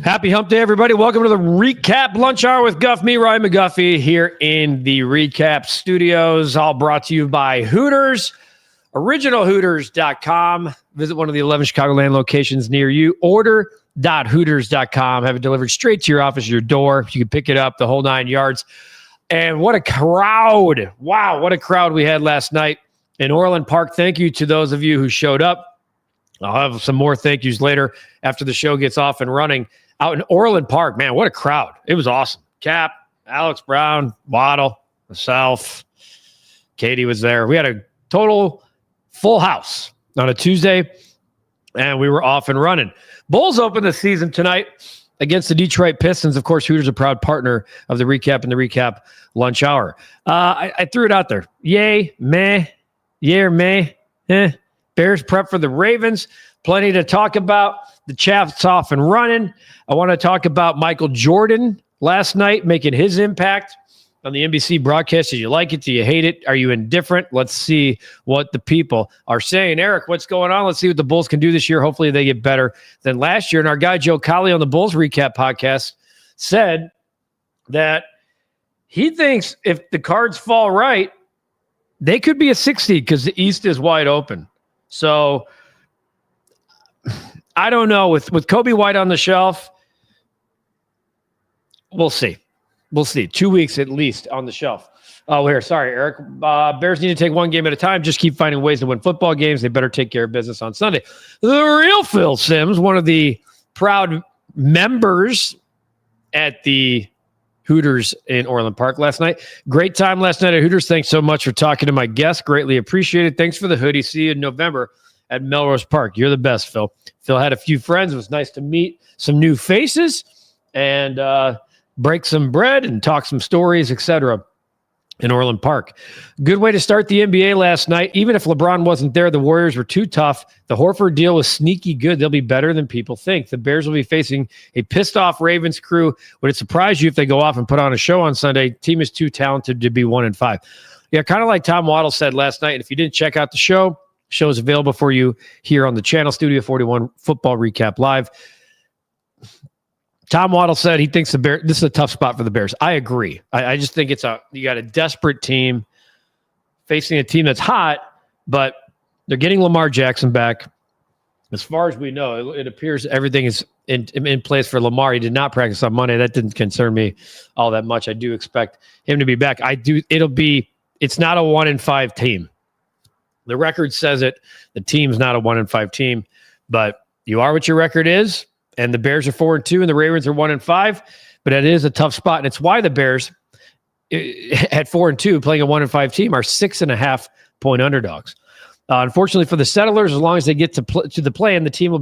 Happy hump day, everybody. Welcome to the REKAP Lunch Hour with Guff. Me, Ryan McGuffey, here in the REKAP studios, all brought to you by Hooters, originalhooters.com. Visit one of the 11 Chicagoland locations near you. Order.hooters.com. Have it delivered straight to your office, your door. You can pick it up, the whole 9 yards. And what a crowd. Wow, what a crowd we had last night in Orland Park. Thank you to those of you who showed up. I'll have some more thank yous later after the show gets off and running. Out in Orland Park, man, what a crowd. It was awesome. Cap, Alex Brown, Waddle, myself, Katie was there. We had a total full house on a Tuesday, and we were off and running. Bulls open the season tonight against the Detroit Pistons. Of course, Hooters a proud partner of the REKAP and the REKAP Lunch Hour. I threw it out there. Yay, meh, yeah or meh, Bears prep for the Ravens. Plenty to talk about. The chaff's off and running. I want to talk about Michael Jordan last night making his impact on the NBC broadcast. Do you like it? Do you hate it? Are you indifferent? Let's see what the people are saying. Eric, what's going on? Let's see what the Bulls can do this year. Hopefully they get better than last year. And our guy Joe Colley on the Bulls REKAP podcast said that he thinks if the cards fall right, they could be a 6 seed because the East is wide open. So I don't know. With Kobe White on the shelf, we'll see. We'll see. 2 weeks at least on the shelf. Oh, here. Sorry, Eric. Bears need to take one game at a time. Just keep finding ways to win football games. They better take care of business on Sunday. The real Phil Simms, one of the proud members at the Hooters in Orland Park last night. Great time last night at Hooters. Thanks so much for talking to my guests. Greatly appreciated. Thanks for the hoodie. See you in November at Melrose Park. You're the best, Phil. Phil had a few friends. It was nice to meet some new faces and break some bread and talk some stories, etc. in Orland Park. Good way to start the NBA last night. Even if LeBron wasn't there, the Warriors were too tough. The Horford deal was sneaky good. They'll be better than people think. The Bears will be facing a pissed-off Ravens crew. Would it surprise you if they go off and put on a show on Sunday? Team is too talented to be 1-5. Yeah, kind of like Tom Waddle said last night. And if you didn't check out the show is available for you here on the channel, Studio 41 Football REKAP Live. Tom Waddle said he thinks the Bears, this is a tough spot for the Bears. I agree. I just think you got a desperate team facing a team that's hot, but they're getting Lamar Jackson back. As far as we know, it appears everything is in place for Lamar. He did not practice on Monday. That didn't concern me all that much. I do expect him to be back. It's not a 1-5 team. The record says it. The team's not a 1-5 team, but you are what your record is. And the Bears are 4-2 and the Ravens are 1-5, but it is a tough spot. And it's why the Bears at 4-2 playing a 1-5 team are 6.5-point underdogs. Unfortunately for the Settlers, as long as they get to the play and the team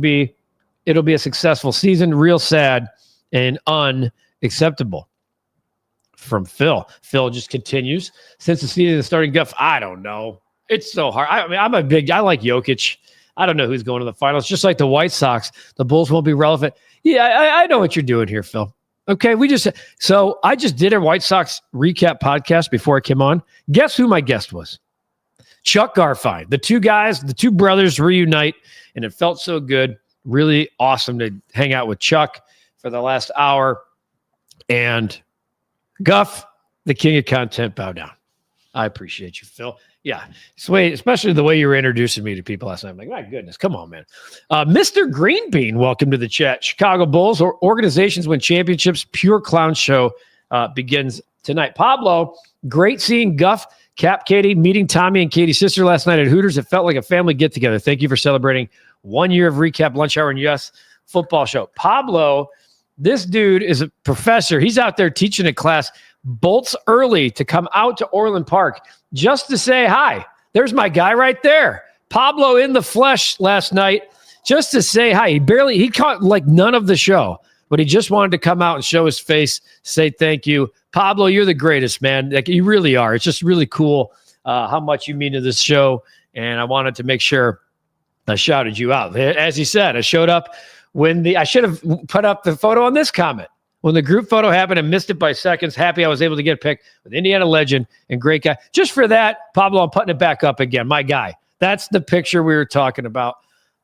it'll be a successful season. Real sad and unacceptable. From Phil. Phil just continues. Since the season is starting, Guff, I don't know. It's so hard. I like Jokic. I don't know who's going to the finals. Just like the White Sox, the Bulls won't be relevant. Yeah, I know what you're doing here, Phil. Okay, so I just did a White Sox recap podcast before I came on. Guess who my guest was? Chuck Garfien. The two brothers reunite, and it felt so good. Really awesome to hang out with Chuck for the last hour. And Guff, the king of content, bow down. I appreciate you, Phil. Yeah, especially the way you were introducing me to people last night. I'm like, my goodness, come on, man. Mr. Green Bean, welcome to the chat. Chicago Bulls, organizations win championships. Pure clown show begins tonight. Pablo, great seeing Guff, Cap, Katie, meeting Tommy and Katie's sister last night at Hooters. It felt like a family get-together. Thank you for celebrating 1 year of REKAP Lunch Hour and yes, football show. Pablo, this dude is a professor. He's out there teaching a class, bolts early to come out to Orland Park just to say hi. There's my guy right there. Pablo in the flesh last night just to say hi. He caught like none of the show, but he just wanted to come out and show his face, say thank you. Pablo, you're the greatest, man. Like, you really are. It's just really cool how much you mean to this show, and I wanted to make sure I shouted you out. As he said, I showed up I should have put up the photo on this comment. When the group photo happened and missed it by seconds, happy I was able to get a pic with Indiana legend and great guy. Just for that, Pablo, I'm putting it back up again. My guy. That's the picture we were talking about.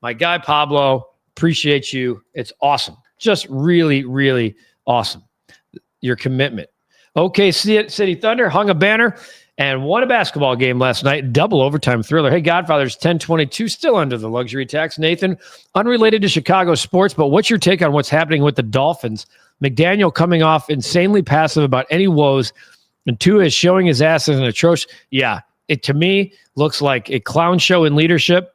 My guy, Pablo, appreciate you. It's awesome. Just really, really awesome. Your commitment. Okay, City Thunder hung a banner and won a basketball game last night. Double overtime thriller. Hey, Godfathers 1022 still under the luxury tax. Nathan, unrelated to Chicago sports, but what's your take on what's happening with the Dolphins? McDaniel coming off insanely passive about any woes, and Tua is showing his ass as an atrocious. Yeah, it to me looks like a clown show in leadership,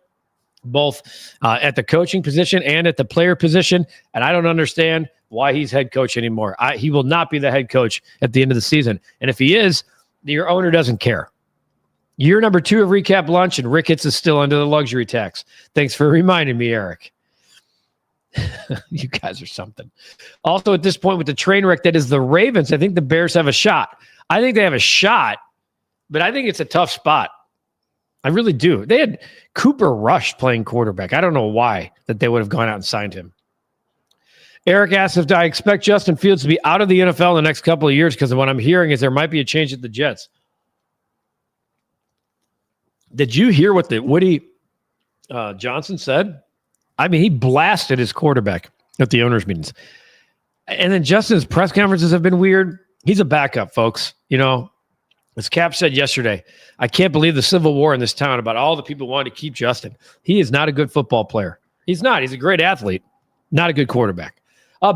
both at the coaching position and at the player position, and I don't understand why he's head coach anymore. He will not be the head coach at the end of the season. And if he is, your owner doesn't care. Year number 2 of Recap Lunch, and Ricketts is still under the luxury tax. Thanks for reminding me, Eric. You guys are something. Also, at this point with the train wreck that is the Ravens, I think the Bears have a shot. I think they have a shot, but I think it's a tough spot. I really do. They had Cooper Rush playing quarterback. I don't know why that they would have gone out and signed him. Eric asks if I expect Justin Fields to be out of the NFL in the next couple of years, because what I'm hearing is there might be a change at the Jets. Did you hear what the Woody Johnson said? I mean, he blasted his quarterback at the owners' meetings. And then Justin's press conferences have been weird. He's a backup, folks. You know, as Cap said yesterday, I can't believe the civil war in this town about all the people wanting to keep Justin. He is not a good football player. He's not. He's a great athlete, not a good quarterback.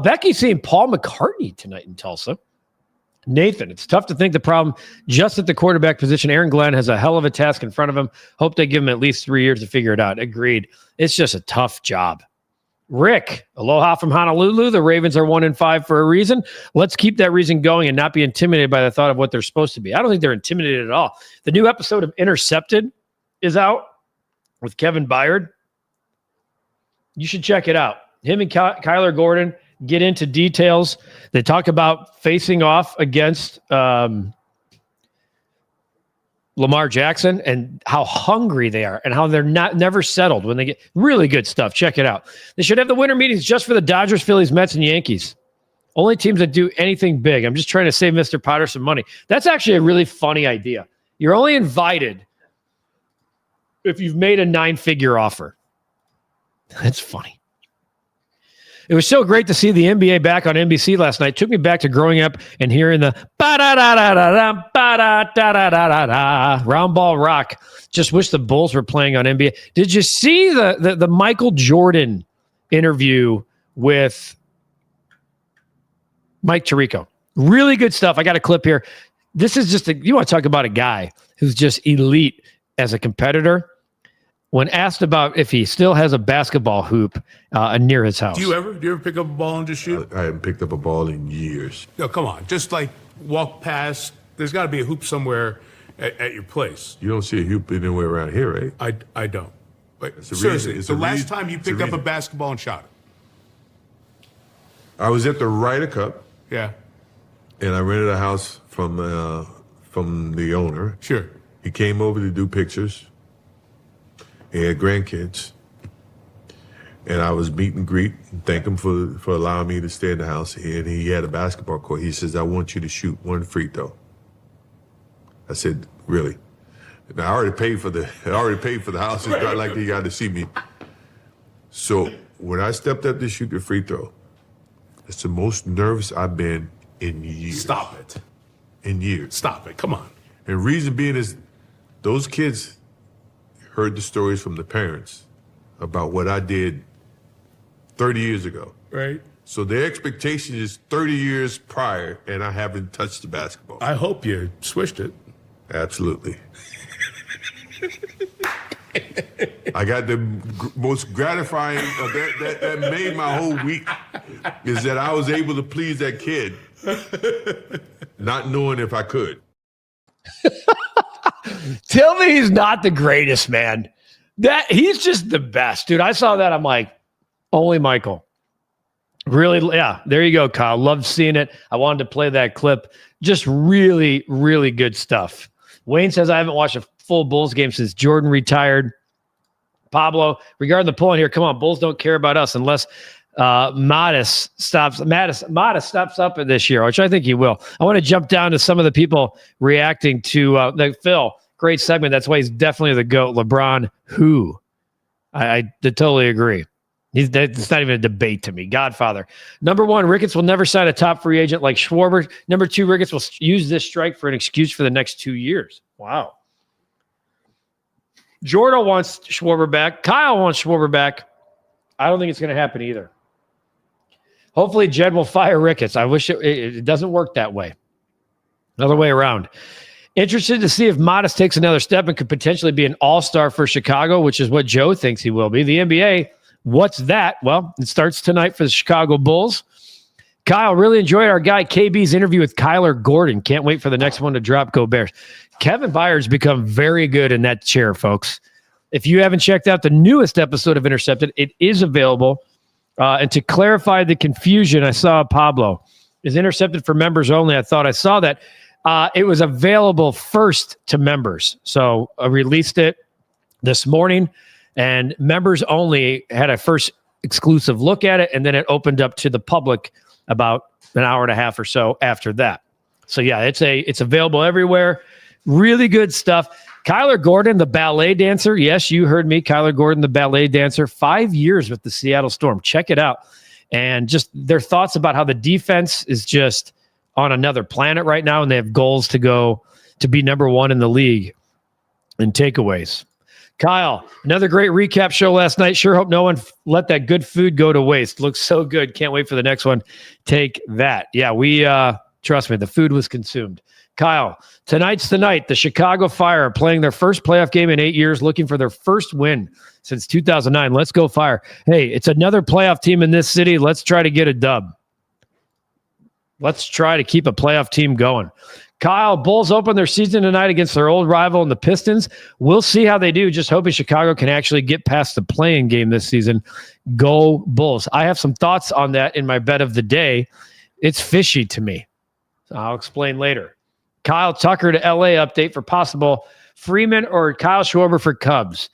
Becky's seeing Paul McCartney tonight in Tulsa. Nathan, it's tough to think the problem just at the quarterback position. Aaron Glenn has a hell of a task in front of him. Hope they give him at least 3 years to figure it out. Agreed. It's just a tough job. Rick, aloha from Honolulu. The Ravens are 1-5 for a reason. Let's keep that reason going and not be intimidated by the thought of what they're supposed to be. I don't think they're intimidated at all. The new episode of Intercepted is out with Kevin Byard. You should check it out. Him and Kyler Gordon get into details. They talk about facing off against Lamar Jackson and how hungry they are and how they're never settled when they get really good stuff. Check it out. They should have the winter meetings just for the Dodgers, Phillies, Mets, and Yankees. Only teams that do anything big. I'm just trying to save Mr. Potter some money. That's actually a really funny idea. You're only invited if you've made a 9-figure offer. That's funny. It was so great to see the NBA back on NBC last night. Took me back to growing up and hearing the ba-da-da-da-da-da, ba-da-da-da-da-da, round ball rock. Just wish the Bulls were playing on NBA. Did you see the Michael Jordan interview with Mike Tirico? Really good stuff. I got a clip here. This is just you want to talk about a guy who's just elite as a competitor. When asked about if he still has a basketball hoop near his house. Do you ever pick up a ball and just shoot? I haven't picked up a ball in years. No, come on. Just like walk past. There's got to be a hoop somewhere at your place. You don't see a hoop anywhere around here, right? I don't. But seriously, the last time you picked up a basketball and shot it? I was at the REKAP. Yeah. And I rented a house from the owner. Sure. He came over to do pictures. He had grandkids. And I was meet and greet and thank him for allowing me to stay in the house. And he had a basketball court. He says, I want you to shoot one free throw. I said, really? Now, I already paid for the house. It's not like they got to see me. So when I stepped up to shoot the free throw, it's the most nervous I've been in years. Stop it. In years. Stop it. Come on. And reason being is those kids heard the stories from the parents about what I did 30 years ago. Right. So their expectation is 30 years prior, and I haven't touched the basketball. I hope you swished it. Absolutely. I got the most gratifying, that made my whole week, is that I was able to please that kid, not knowing if I could. Tell me he's not the greatest, man. He's just the best, dude. I saw that. I'm like, only Michael. Really? Yeah. There you go, Kyle. Loved seeing it. I wanted to play that clip. Just really, really good stuff. Wayne says, I haven't watched a full Bulls game since Jordan retired. Pablo, regarding the polling here, come on, Bulls don't care about us unless Modest stops up in this year, which I think he will. I want to jump down to some of the people reacting to Phil. Great segment. That's why he's definitely the GOAT. LeBron, who? I totally agree. It's not even a debate to me. Godfather. Number one, Ricketts will never sign a top free agent like Schwarber. Number two, Ricketts will use this strike for an excuse for the next 2 years. Wow. Jordan wants Schwarber back. Kyle wants Schwarber back. I don't think it's going to happen either. Hopefully, Jed will fire Ricketts. I wish it doesn't work that way. Another way around. Interested to see if Modest takes another step and could potentially be an all-star for Chicago, which is what Joe thinks he will be. The NBA, what's that? Well, it starts tonight for the Chicago Bulls. Kyle, really enjoyed our guy KB's interview with Kyler Gordon. Can't wait for the next one to drop. Go Bears. Kevin Byard's become very good in that chair, folks. If you haven't checked out the newest episode of Intercepted, it is available. And to clarify the confusion, I saw Pablo is Intercepted for members only. I thought I saw that. It was available first to members. So I released it this morning, and members only had a first exclusive look at it, and then it opened up to the public about an hour and a half or so after that. So yeah, it's available everywhere. Really good stuff. Kyler Gordon, the ballet dancer. Yes, you heard me. Kyler Gordon, the ballet dancer. 5 years with the Seattle Storm. Check it out. And just their thoughts about how the defense is just on another planet right now, and they have goals to go to be number one in the league in takeaways. Kyle, another great recap show last night. Sure hope no one let that good food go to waste. Looks so good. Can't wait for the next one. Take that. Yeah, we trust me, the food was consumed. Kyle, tonight's the night. The Chicago Fire are playing their first playoff game in 8 years, looking for their first win since 2009. Let's go Fire. Hey, it's another playoff team in this city. Let's try to get a dub. Let's try to keep a playoff team going. Kyle, Bulls open their season tonight against their old rival in the Pistons. We'll see how they do. Just hoping Chicago can actually get past the play-in game this season. Go Bulls. I have some thoughts on that in my bet of the day. It's fishy to me. I'll explain later. Kyle Tucker to LA update for possible Freeman or Kyle Schwarber for Cubs.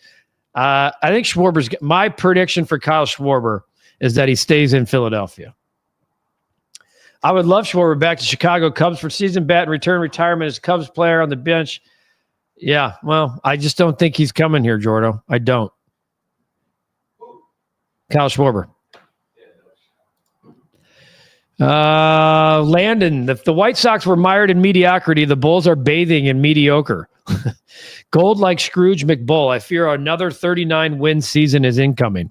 I think Schwarber's – my prediction for Kyle Schwarber is that he stays in Philadelphia. I would love Schwarber back to Chicago Cubs for season bat and retirement as Cubs player on the bench. Yeah, well, I just don't think he's coming here, Jordo. I don't. Kyle Schwarber. Landon, if the White Sox were mired in mediocrity, the Bulls are bathing in mediocre. Gold like Scrooge McBull. I fear another 39-win season is incoming.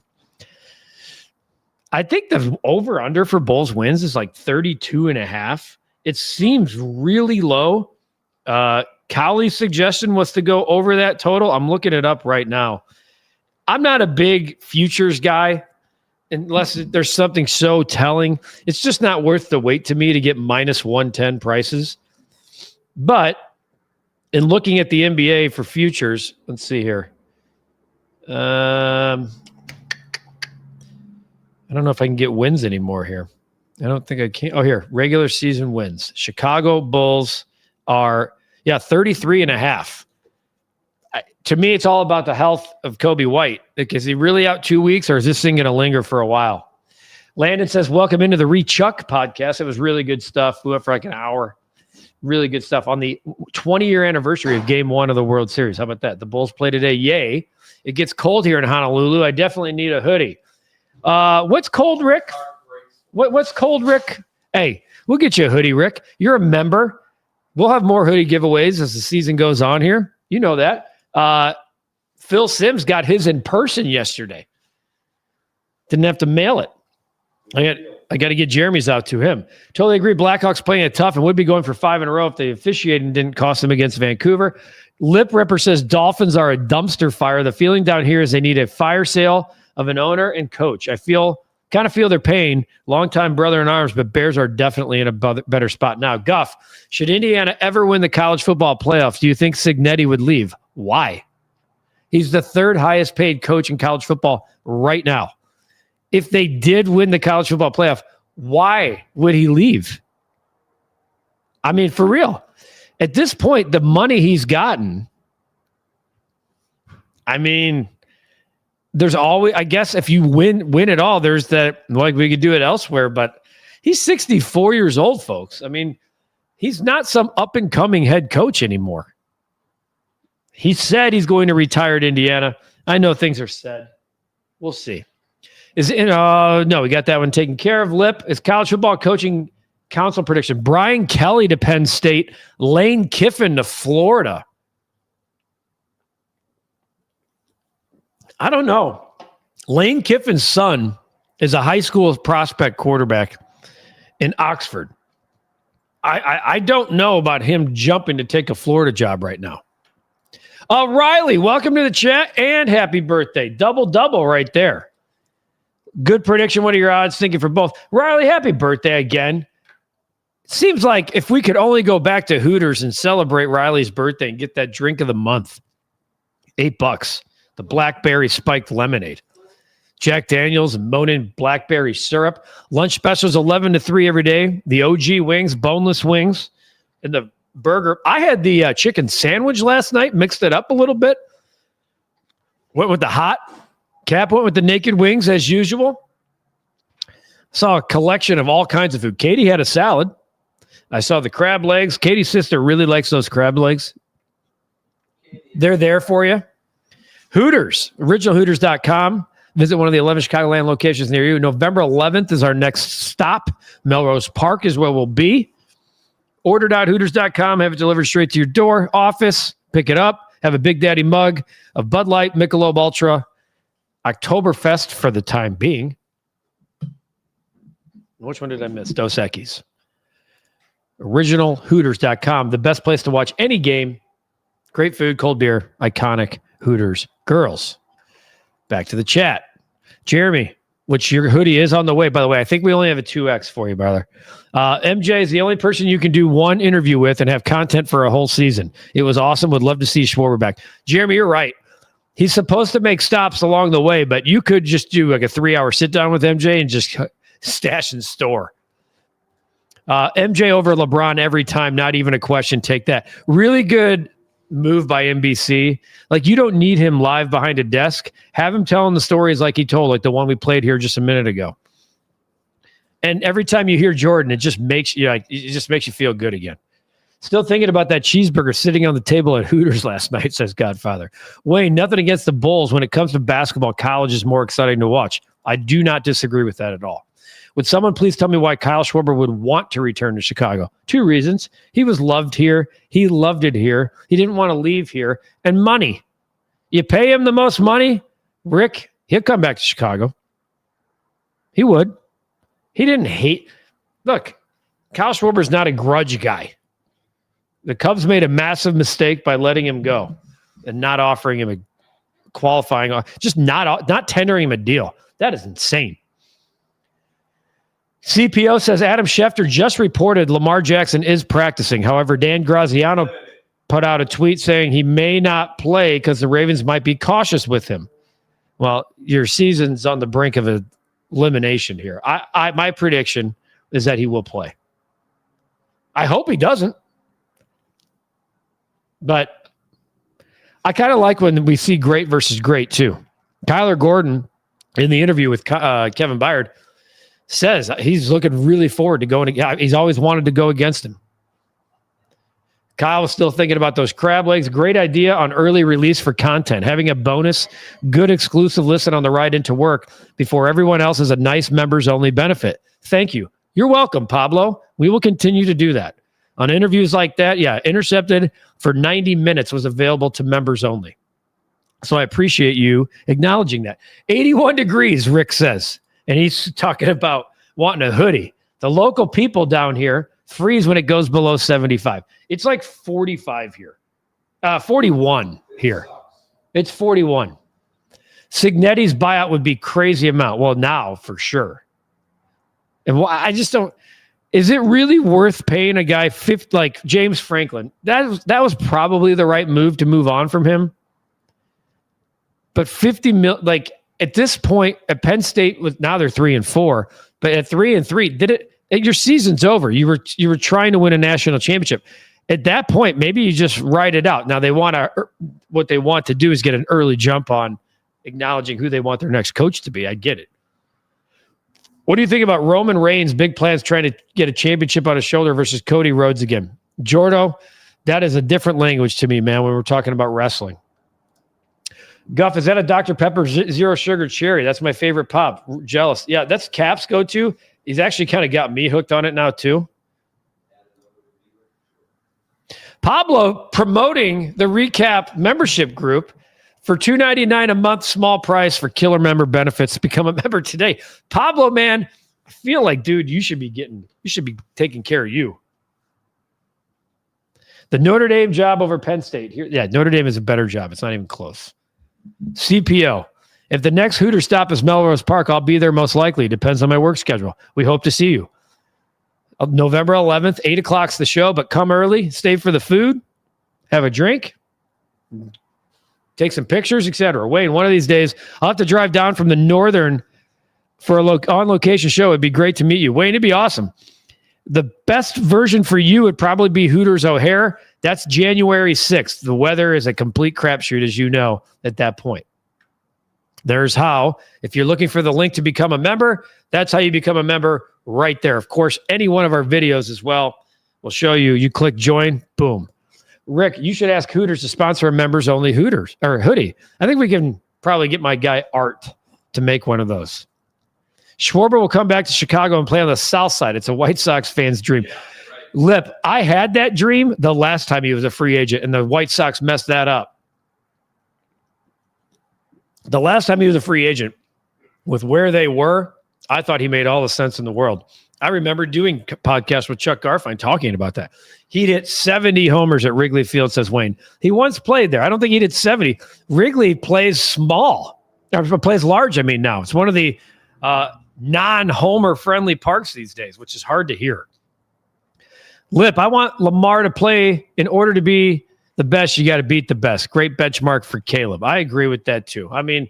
I think the over-under for Bulls wins is like 32.5. It seems really low. Cowley's suggestion was to go over that total. I'm looking it up right now. I'm not a big futures guy unless there's something so telling. It's just not worth the wait to me to get minus 110 prices. But in looking at the NBA for futures, let's see here. I don't know if I can get wins anymore here. I don't think I can. Oh, here, regular season wins. Chicago Bulls are, 33.5. To me, it's all about the health of Kobe White. Like, is he really out 2 weeks, or is this thing going to linger for a while? Landon says, welcome into the Rechuck podcast. It was really good stuff. We went for like an hour. Really good stuff on the 20-year anniversary of Game 1 of the World Series. How about that? The Bulls play today. Yay. It gets cold here in Honolulu. I definitely need a hoodie. What's cold, Rick? What's cold, Rick? Hey, we'll get you a hoodie, Rick. You're a member. We'll have more hoodie giveaways as the season goes on here. You know that. Phil Simms got his in person yesterday. Didn't have to mail it. I got to get Jeremy's out to him. Totally agree. Blackhawks playing it tough and would be going for 5 in a row if the officiating didn't cost them against Vancouver. Lip Ripper says Dolphins are a dumpster fire. The feeling down here is they need a fire sale of an owner and coach. I kind of feel their pain. Longtime brother in arms, but Bears are definitely in a better spot now. Guff, should Indiana ever win the college football playoffs, do you think Cignetti would leave? Why? He's the third highest paid coach in college football right now. If they did win the college football playoff, why would he leave? I mean, for real. At this point, the money he's gotten, I mean, there's always, I guess, if you win it all, there's that, like, we could do it elsewhere, but he's 64 years old, folks. I mean, he's not some up-and-coming head coach anymore. He said he's going to retire at Indiana. I know things are said. We'll see. No, we got that one taken care of. Lip is college football coaching council prediction. Brian Kelly to Penn State, Lane Kiffin to Florida. I don't know. Lane Kiffin's son is a high school prospect quarterback in Oxford. I don't know about him jumping to take a Florida job right now. Riley, welcome to the chat and happy birthday. Double right there. Good prediction. What are your odds? Thinking for both. Riley, happy birthday again. Seems like if we could only go back to Hooters and celebrate Riley's birthday and get that drink of the month. $8. The blackberry spiked lemonade. Jack Daniels and Monin blackberry syrup. Lunch specials 11 to 3 every day. The OG wings, boneless wings, and the burger. I had the chicken sandwich last night, mixed it up a little bit. Went with the hot. Cap went with the naked wings as usual. Saw a collection of all kinds of food. Katie had a salad. I saw the crab legs. Katie's sister really likes those crab legs. They're there for you. Hooters, originalhooters.com. Visit one of the 11 Chicagoland locations near you. November 11th is our next stop. Melrose Park is where we'll be. Order.hooters.com. Have it delivered straight to your door. Office. Pick it up. Have a Big Daddy mug of Bud Light, Michelob Ultra. Oktoberfest for the time being. Which one did I miss? Dos Equis. Originalhooters.com. The best place to watch any game. Great food, cold beer, iconic Hooters. Girls. Back to the chat. Jeremy, which your hoodie is on the way, by the way. I think we only have a 2X for you, brother. MJ is the only person you can do one interview with and have content for a whole season. It was awesome. Would love to see Schwarber back. Jeremy, you're right. He's supposed to make stops along the way, but you could just do like a 3-hour sit down with MJ and just stash and store. MJ over LeBron every time, not even a question. Take that. Really good move by NBC. Like, you don't need him live behind a desk. Have him telling the stories like he told, like the one we played here just a minute ago. And every time you hear Jordan, it just makes you feel good again. Still thinking about that cheeseburger sitting on the table at Hooters last night, says Godfather. Wayne, nothing against the Bulls. When it comes to basketball, college is more exciting to watch. I do not disagree with that at all. Would someone please tell me why Kyle Schwarber would want to return to Chicago? 2 reasons. He was loved here. He loved it here. He didn't want to leave here. And money. You pay him the most money, Rick, he'll come back to Chicago. He would. He didn't hate. Look, Kyle Schwarber's not a grudge guy. The Cubs made a massive mistake by letting him go and not offering him a qualifying, just not tendering him a deal. That is insane. CPO says Adam Schefter just reported Lamar Jackson is practicing. However, Dan Graziano put out a tweet saying he may not play because the Ravens might be cautious with him. Well, your season's on the brink of elimination here. My prediction is that he will play. I hope he doesn't. But I kind of like when we see great versus great too. Kyler Gordon, in the interview with Kevin Byard, says he's looking really forward to going. He's always wanted to go against him. Kyle was still thinking about those crab legs. Great idea on early release for content. Having a bonus, good exclusive listen on the ride into work before everyone else is a nice members only benefit. Thank you. You're welcome, Pablo. We will continue to do that. On interviews like that, yeah, Intercepted for 90 minutes was available to members only. So I appreciate you acknowledging that. 81 degrees, Rick says. And he's talking about wanting a hoodie. The local people down here freeze when it goes below 75. It's like 45 here. 41 here. It's 41. Signetti's buyout would be crazy amount. Well, now for sure. And I just don't. Is it really worth paying a guy like James Franklin? That was probably the right move to move on from him. But 50 mil, like at this point at Penn State, now they're 3-4. But at 3-3, your season's over. You were trying to win a national championship. At that point, maybe you just ride it out. Now what they want to do is get an early jump on acknowledging who they want their next coach to be. I get it. What do you think about Roman Reigns' big plans trying to get a championship on his shoulder versus Cody Rhodes again? Jordo, that is a different language to me, man, when we're talking about wrestling. Guff, is that a Dr. Pepper Zero Sugar Cherry? That's my favorite pop. Jealous. Yeah, that's Cap's go-to. He's actually kind of got me hooked on it now, too. Pablo promoting the REKAP membership group for $2.99 a month, small price for killer member benefits. Become a member today. Pablo, man, I feel like, dude, you should be taking care of you. The Notre Dame job over Penn State. Here, yeah, Notre Dame is a better job. It's not even close. CPO. If the next Hooters stop is Melrose Park, I'll be there most likely. Depends on my work schedule. We hope to see you. November 11th, 8 o'clock's the show, but come early, stay for the food, have a drink, take some pictures, etc. Wayne, one of these days, I'll have to drive down from the northern for a on-location show. It'd be great to meet you. Wayne, it'd be awesome. The best version for you would probably be Hooters O'Hare. That's January 6th. The weather is a complete crapshoot, as you know, at that point. There's how. If you're looking for the link to become a member, that's how you become a member right there. Of course, any one of our videos as well will show you. You click join, boom. Rick, you should ask Hooters to sponsor a members only Hooters or hoodie. I think we can probably get my guy Art to make one of those. Schwarber will come back to Chicago and play on the South Side. It's a White Sox fan's dream. Yeah, right. Lip, I had that dream the last time he was a free agent, and the White Sox messed that up. The last time he was a free agent, with where they were, I thought he made all the sense in the world. I remember doing podcasts with Chuck Garfien talking about that. He'd hit 70 homers at Wrigley Field, says Wayne. He once played there. I don't think he did 70. Wrigley plays small. Or plays large, I mean, now. It's one of the non-homer friendly parks these days, which is hard to hear. Lip, I want Lamar to play. In order to be the best, you got to beat the best. Great benchmark for Caleb. I agree with that too. I mean,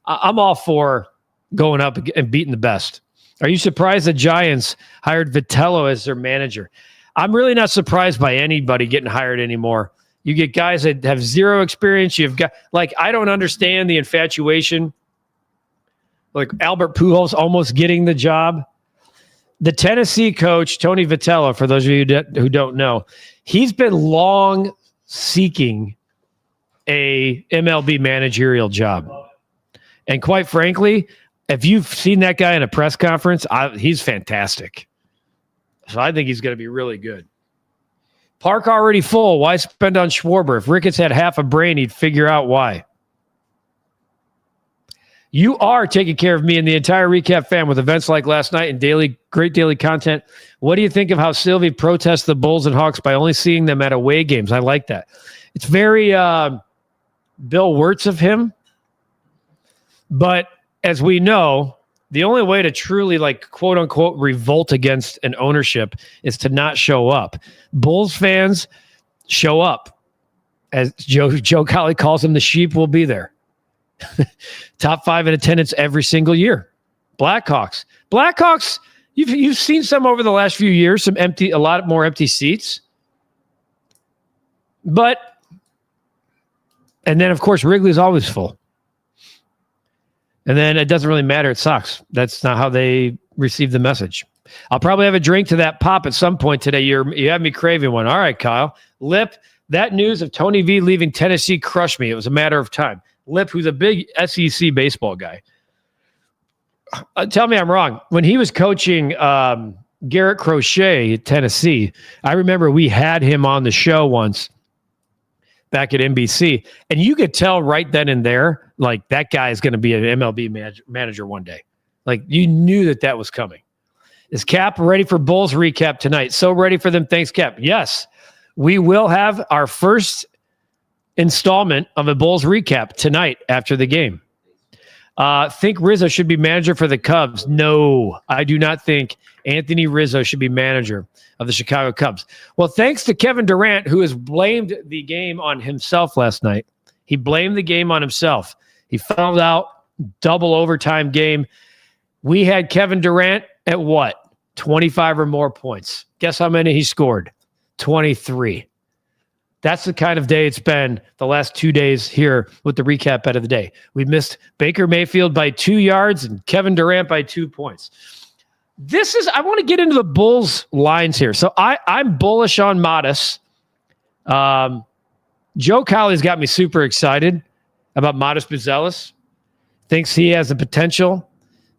I'm all for going up and beating the best. Are you surprised the Giants hired Vitello as their manager? I'm really not surprised by anybody getting hired anymore. You get guys that have zero experience. You've got, like, I don't understand the infatuation. Like Albert Pujols almost getting the job. The Tennessee coach, Tony Vitello, for those of you who don't know, he's been long seeking a MLB managerial job. And quite frankly, if you've seen that guy in a press conference, he's fantastic. So I think he's going to be really good. Park already full. Why spend on Schwarber? If Ricketts had half a brain, he'd figure out why. You are taking care of me and the entire REKAP fan with events like last night and great daily content. What do you think of how Sylvie protests the Bulls and Hawks by only seeing them at away games? I like that. It's very Bill Wirtz of him. But as we know, the only way to truly, like, quote unquote, revolt against an ownership is to not show up. Bulls fans show up. As Joe Colley calls them, the sheep will be there. Top 5 in attendance every single year. Blackhawks, you've seen some over the last few years, a lot more empty seats. But, and then of course Wrigley's always full. And then it doesn't really matter. It sucks. That's not how they receive the message. I'll probably have a drink to that pop at some point today. You have me craving one. All right, Kyle. Lip, that news of Tony V leaving Tennessee crushed me. It was a matter of time. Lip, who's a big SEC baseball guy. Tell me I'm wrong. When he was coaching Garrett Crochet at Tennessee, I remember we had him on the show once back at NBC, and you could tell right then and there, like, that guy is going to be an MLB manager one day. Like, you knew that was coming. Is Cap ready for Bulls recap tonight? So ready for them. Thanks, Cap. Yes, we will have our first installment of a Bulls recap tonight after the game. Think Rizzo should be manager for the Cubs? No, I do not think Anthony Rizzo should be manager of the Chicago Cubs. Well, thanks to Kevin Durant, who has blamed the game on himself last night. He blamed the game on himself. He fouled out, double overtime game. We had Kevin Durant at what? 25 or more points. Guess how many he scored? 23. That's the kind of day it's been the last 2 days here with the REKAP Bet of the day. We missed Baker Mayfield by 2 yards and Kevin Durant by 2 points. I want to get into the Bulls lines here. So I'm bullish on Modest. Joe Colley's got me super excited. about Modest Buzelis. Thinks he has the potential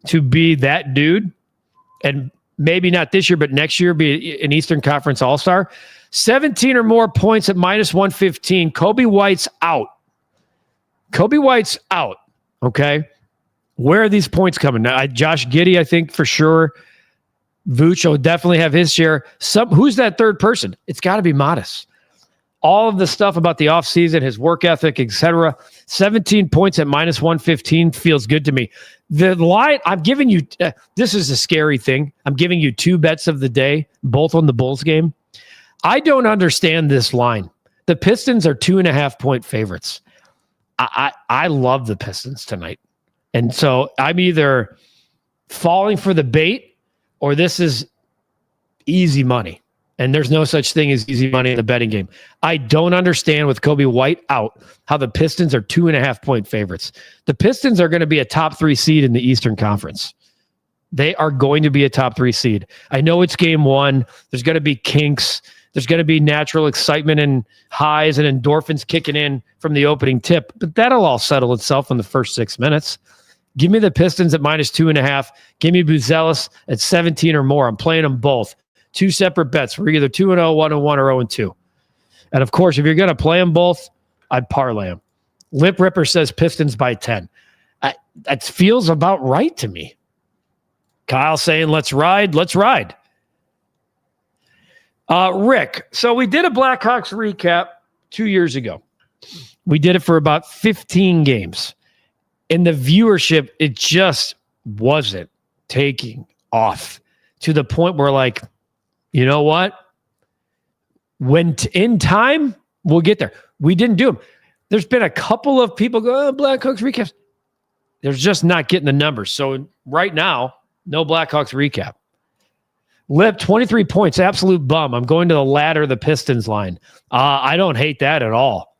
to be that dude, and maybe not this year, but next year be an Eastern Conference All-Star. 17 or more points at minus 115. Kobe White's out. Kobe White's out. Okay. Where are these points coming? Now, Josh Giddey, I think for sure. Vooch will definitely have his share. Who's that third person? It's got to be Modest. All of the stuff about the offseason, his work ethic, etc. 17 points at minus 115 feels good to me. The line I'm giving you, this is a scary thing. I'm giving you 2 bets of the day, both on the Bulls game. I don't understand this line. The Pistons are 2.5-point favorites. I love the Pistons tonight. And so I'm either falling for the bait or this is easy money. And there's no such thing as easy money in the betting game. I don't understand with Kobe White out how the Pistons are 2.5-point favorites. The Pistons are going to be a top 3 seed in the Eastern Conference. They are going to be a top 3 seed. I know it's game 1. There's going to be kinks. There's going to be natural excitement and highs and endorphins kicking in from the opening tip, but that'll all settle itself in the first 6 minutes. Give me the Pistons at minus 2.5. Give me Buzelis at 17 or more. I'm playing them both. 2 separate bets. We're either 2-0, 1-1, or 0-2. And of course, if you're going to play them both, I'd parlay them. Lip Ripper says Pistons by 10. That feels about right to me. Kyle saying, let's ride. Let's ride. Rick, so we did a Blackhawks recap 2 years ago. We did it for about 15 games. And the viewership, it just wasn't taking off to the point where, like, you know what? When in time, we'll get there. We didn't do them. There's been a couple of people go, Blackhawks recaps. They're just not getting the numbers. So right now, no Blackhawks recap. Lip, 23 points, absolute bum. I'm going to the ladder, the Pistons line. I don't hate that at all.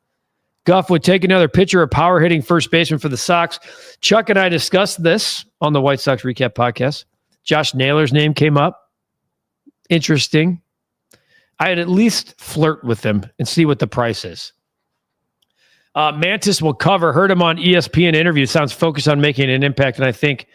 Guff would take another pitcher or power hitting first baseman for the Sox. Chuck and I discussed this on the White Sox Recap podcast. Josh Naylor's name came up. Interesting. I'd at least flirt with him and see what the price is. Mantis will cover. Heard him on ESPN interview. Sounds focused on making an impact, and I think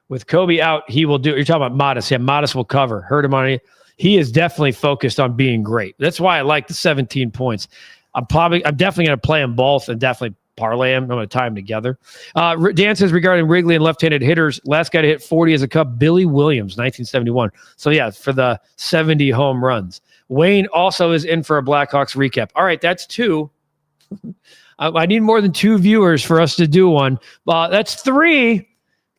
with Kobe out, he will do. You're talking about Modest. Yeah, Modest will cover. Heard him on it. He is definitely focused on being great. That's why I like the 17 points. I'm definitely going to play them both and definitely parlay them. I'm going to tie them together. Dan says regarding Wrigley and left-handed hitters, last guy to hit 40 as a Cub, Billy Williams, 1971. So yeah, for the 70 home runs. Wayne also is in for a Blackhawks recap. All right, that's 2. I need more than 2 viewers for us to do one. That's 3.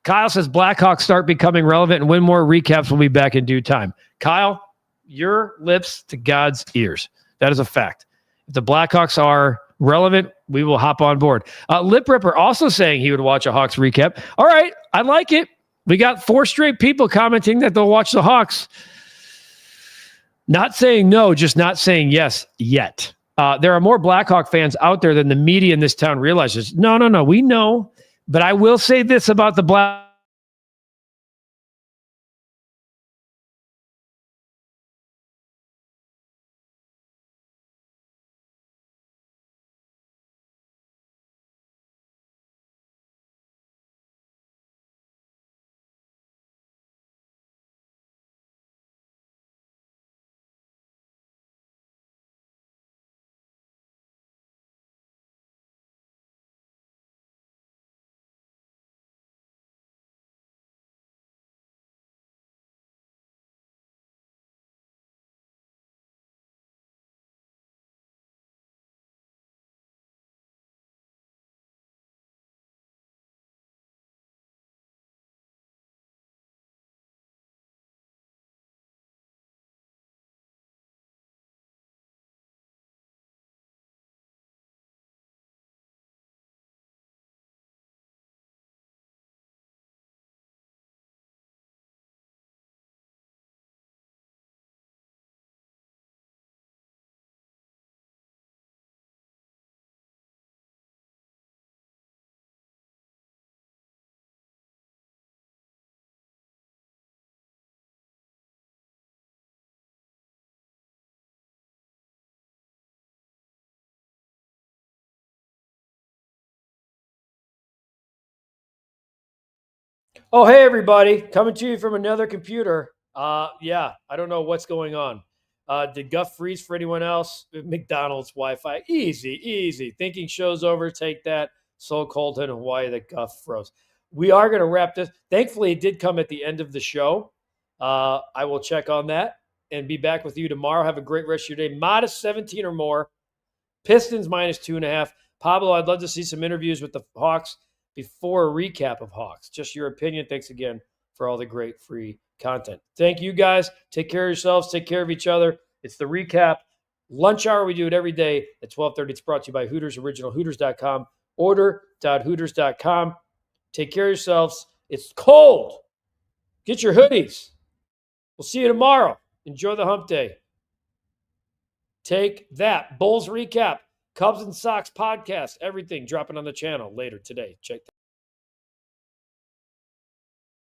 Kyle says Blackhawks start becoming relevant and win more recaps. Will be back in due time. Kyle, your lips to God's ears. That is a fact. If the Blackhawks are relevant, we will hop on board. Lip Ripper also saying he would watch a Hawks recap. All right, I like it. We got 4 straight people commenting that they'll watch the Hawks. Not saying no, just not saying yes yet. There are more Blackhawk fans out there than the media in this town realizes. No. We know. But I will say this about the Black Oh, hey, everybody. Coming to you from another computer. Yeah, I don't know what's going on. Did Guff freeze for anyone else? McDonald's Wi-Fi. Easy. Thinking show's over. Take that. So cold in Hawaii that Guff froze. We are going to wrap this. Thankfully, it did come at the end of the show. I will check on that and be back with you tomorrow. Have a great rest of your day. Modest 17 or more. Pistons -2.5. Pablo, I'd love to see some interviews with the Hawks before a recap of Hawks. Just your opinion. Thanks again for all the great free content. Thank you guys. Take care of yourselves. Take care of each other. It's the Recap Lunch Hour. We do it every day at 12:30. It's brought to you by Hooters, original Hooters.com. Order.hooters.com. Take care of yourselves. It's cold. Get your hoodies. We'll see you tomorrow. Enjoy the hump day. Take that. Bulls Recap. Cubs and Sox podcast. Everything dropping on the channel later today. Check that.